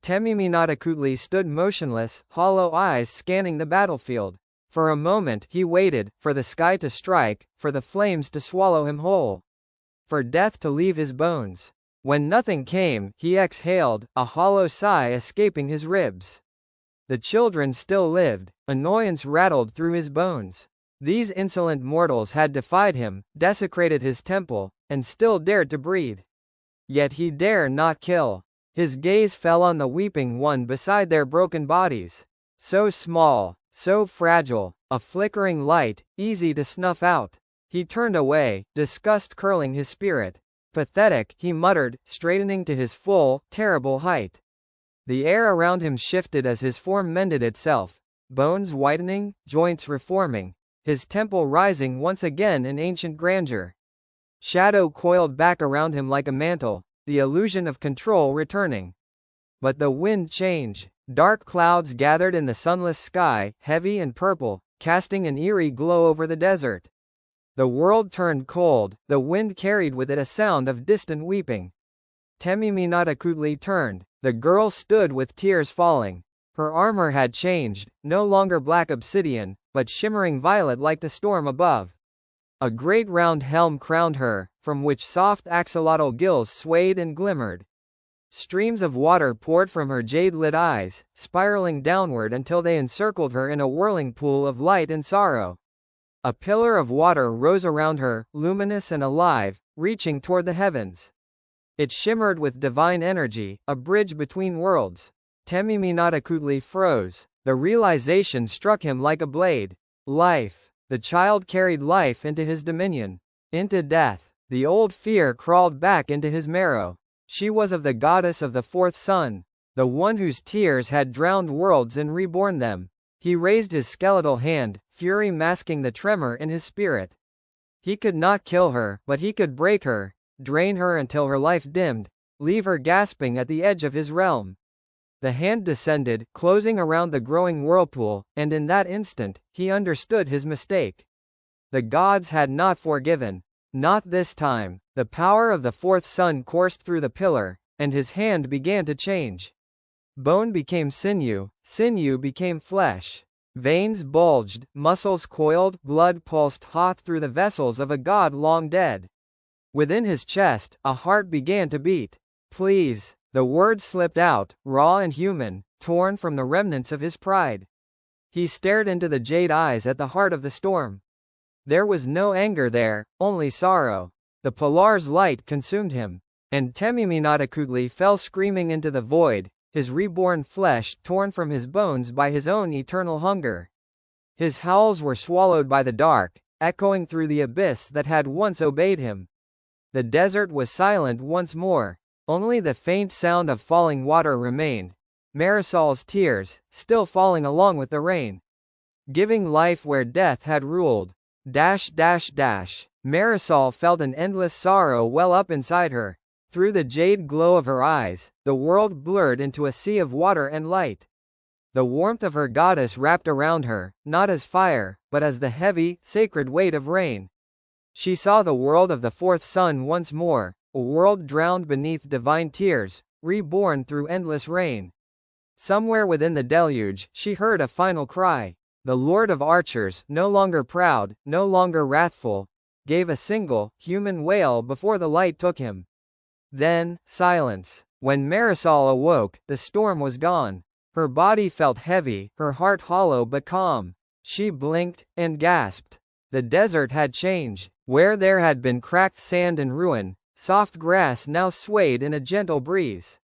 Temiminakutli stood motionless, hollow eyes scanning the battlefield. For a moment he waited, for the sky to strike, for the flames to swallow him whole, for death to leave his bones. When nothing came, he exhaled, a hollow sigh escaping his ribs. The children still lived. Annoyance rattled through his bones. These insolent mortals had defied him, desecrated his temple, and still dared to breathe. Yet he dare not kill. His gaze fell on the weeping one beside their broken bodies. So small, so fragile, a flickering light, easy to snuff out. He turned away, disgust curling his spirit. Pathetic, he muttered, straightening to his full, terrible height. The air around him shifted as his form mended itself, bones whitening, joints reforming, his temple rising once again in ancient grandeur. Shadow coiled back around him like a mantle, the illusion of control returning. But the wind changed. Dark clouds gathered in the sunless sky, heavy and purple, casting an eerie glow over the desert. The world turned cold, the wind carried with it a sound of distant weeping. Temiminakutli turned. The girl stood with tears falling. Her armor had changed, no longer black obsidian, but shimmering violet like the storm above. A great round helm crowned her, from which soft axolotl gills swayed and glimmered. Streams of water poured from her jade-lit eyes, spiraling downward until they encircled her in a whirling pool of light and sorrow. A pillar of water rose around her, luminous and alive, reaching toward the heavens. It shimmered with divine energy, a bridge between worlds. Temiminakutli froze. The realization struck him like a blade. Life. The child carried life into his dominion. Into death. The old fear crawled back into his marrow. She was of the goddess of the fourth sun, the one whose tears had drowned worlds and reborn them. He raised his skeletal hand, fury masking the tremor in his spirit. He could not kill her, but he could break her, drain her until her life dimmed, leave her gasping at the edge of his realm. The hand descended, closing around the growing whirlpool, and in that instant, he understood his mistake. The gods had not forgiven. Not this time. The power of the fourth sun coursed through the pillar, and his hand began to change. Bone became sinew, sinew became flesh. Veins bulged, muscles coiled, blood pulsed hot through the vessels of a god long dead. Within his chest, a heart began to beat. Please. The word slipped out, raw and human, torn from the remnants of his pride. He stared into the jade eyes at the heart of the storm. There was no anger there, only sorrow. The Pilar's light consumed him, and Temiminakutli fell screaming into the void, his reborn flesh torn from his bones by his own eternal hunger. His howls were swallowed by the dark, echoing through the abyss that had once obeyed him. The desert was silent once more. Only the faint sound of falling water remained. Marisol's tears, still falling along with the rain. Giving life where death had ruled. Marisol felt an endless sorrow well up inside her. Through the jade glow of her eyes, the world blurred into a sea of water and light. The warmth of her goddess wrapped around her, not as fire, but as the heavy, sacred weight of rain. She saw the world of the fourth sun once more, a world drowned beneath divine tears, reborn through endless rain. Somewhere within the deluge, she heard a final cry. The Lord of Archers, no longer proud, no longer wrathful, gave a single, human wail before the light took him. Then, silence. When Marisol awoke, the storm was gone. Her body felt heavy, her heart hollow but calm. She blinked, and gasped. The desert had changed. Where there had been cracked sand and ruin, soft grass now swayed in a gentle breeze.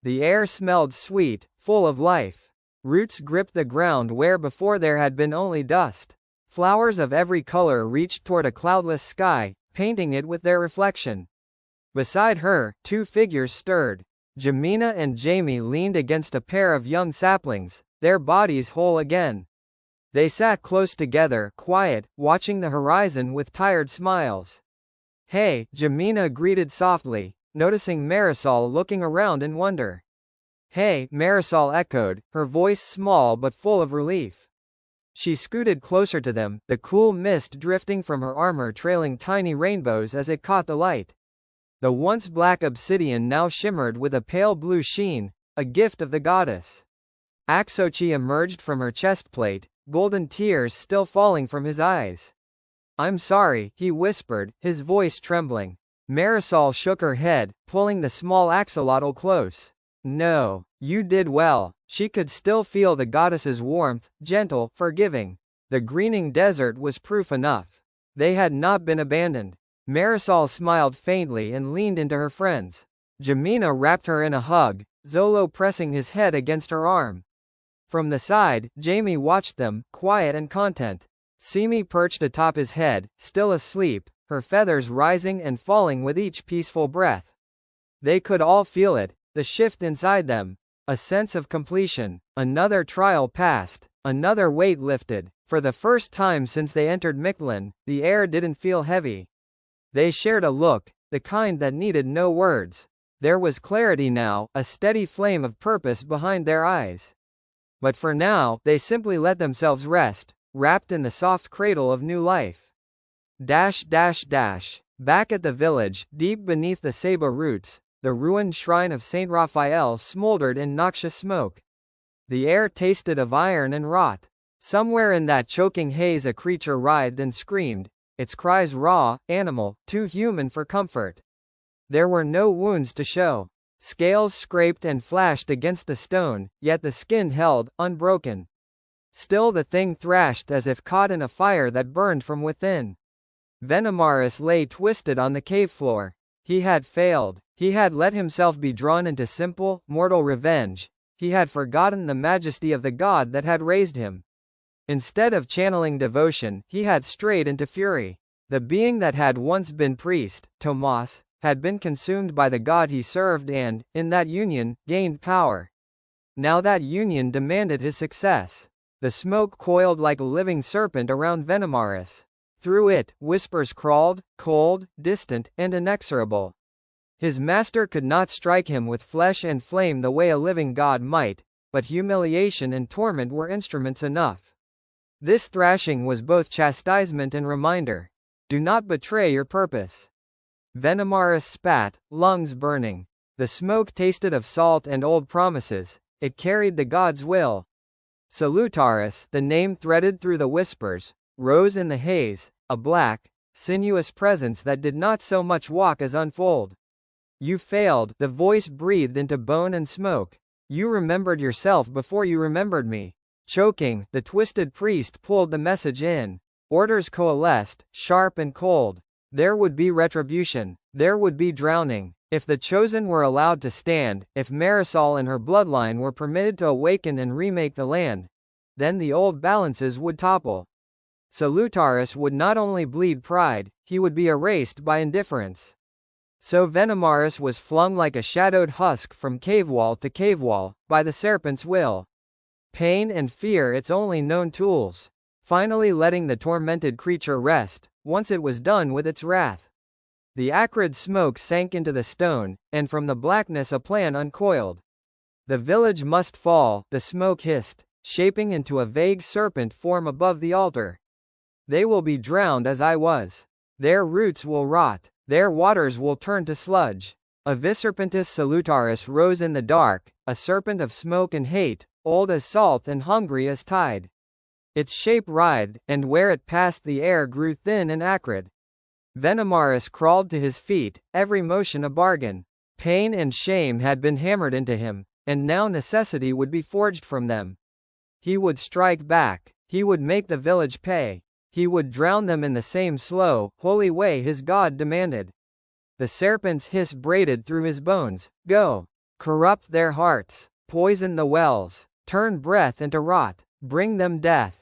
The air smelled sweet, full of life. Roots gripped the ground where before there had been only dust. Flowers of every color reached toward a cloudless sky, painting it with their reflection. Beside her, two figures stirred. Jamina and Jamie leaned against a pair of young saplings, their bodies whole again. They sat close together, quiet, watching the horizon with tired smiles. "Hey," Jamina greeted softly, noticing Marisol looking around in wonder. "Hey," Marisol echoed, her voice small but full of relief. She scooted closer to them, the cool mist drifting from her armor trailing tiny rainbows as it caught the light. The once black obsidian now shimmered with a pale blue sheen, a gift of the goddess. Aksochi emerged from her chestplate, golden tears still falling from his eyes. I'm sorry, he whispered, his voice trembling. Marisol shook her head, pulling the small axolotl close. No, you did well. She could still feel the goddess's warmth, gentle, forgiving. The greening desert was proof enough. They had not been abandoned. Marisol smiled faintly and leaned into her friends. Jamina wrapped her in a hug, Zolo pressing his head against her arm. From the side, Jamie watched them, quiet and content. Simi perched atop his head, still asleep, her feathers rising and falling with each peaceful breath. They could all feel it, the shift inside them. A sense of completion. Another trial passed, another weight lifted. For the first time since they entered Mictlan, the air didn't feel heavy. They shared a look, the kind that needed no words. There was clarity now, a steady flame of purpose behind their eyes. But for now, they simply let themselves rest, wrapped in the soft cradle of new life. Back at the village, deep beneath the ceiba roots, the ruined shrine of Saint Raphael smoldered in noxious smoke. The air tasted of iron and rot. Somewhere in that choking haze a creature writhed and screamed, its cries raw, animal, too human for comfort. There were no wounds to show. Scales scraped and flashed against the stone, yet the skin held, unbroken. Still the thing thrashed as if caught in a fire that burned from within. Venomaris lay twisted on the cave floor. He had failed. He had let himself be drawn into simple, mortal revenge. He had forgotten the majesty of the god that had raised him. Instead of channeling devotion, he had strayed into fury. The being that had once been priest, Tomas, had been consumed by the god he served and, in that union, gained power. Now that union demanded his success. The smoke coiled like a living serpent around Venomaris. Through it, whispers crawled, cold, distant, and inexorable. His master could not strike him with flesh and flame the way a living god might, but humiliation and torment were instruments enough. This thrashing was both chastisement and reminder. Do not betray your purpose. Venomaris spat, lungs burning. The smoke tasted of salt and old promises. It carried the god's will. Salutaris, the name threaded through the whispers, rose in the haze, a black, sinuous presence that did not so much walk as unfold. You failed, the voice breathed into bone and smoke. You remembered yourself before you remembered me. Choking, the twisted priest pulled the message in. Orders coalesced, sharp and cold. There would be retribution. There would be drowning. If the chosen were allowed to stand, if Marisol and her bloodline were permitted to awaken and remake the land, then the old balances would topple. Salutaris would not only bleed pride, he would be erased by indifference. So Venomaris was flung like a shadowed husk from cave wall to cave wall, by the serpent's will. Pain and fear its only known tools. Finally letting the tormented creature rest, once it was done with its wrath. The acrid smoke sank into the stone, and from the blackness a plan uncoiled. The village must fall, the smoke hissed, shaping into a vague serpent form above the altar. They will be drowned as I was. Their roots will rot, their waters will turn to sludge. A Viserpentis salutaris rose in the dark, a serpent of smoke and hate, old as salt and hungry as tide. Its shape writhed, and where it passed the air grew thin and acrid. Venomaris crawled to his feet, every motion a bargain. Pain and shame had been hammered into him, and now necessity would be forged from them. He would strike back. He would make the village pay. He would drown them in the same slow, holy way his god demanded. The serpent's hiss braided through his bones. Go. Corrupt their hearts. Poison the wells. Turn breath into rot. Bring them death.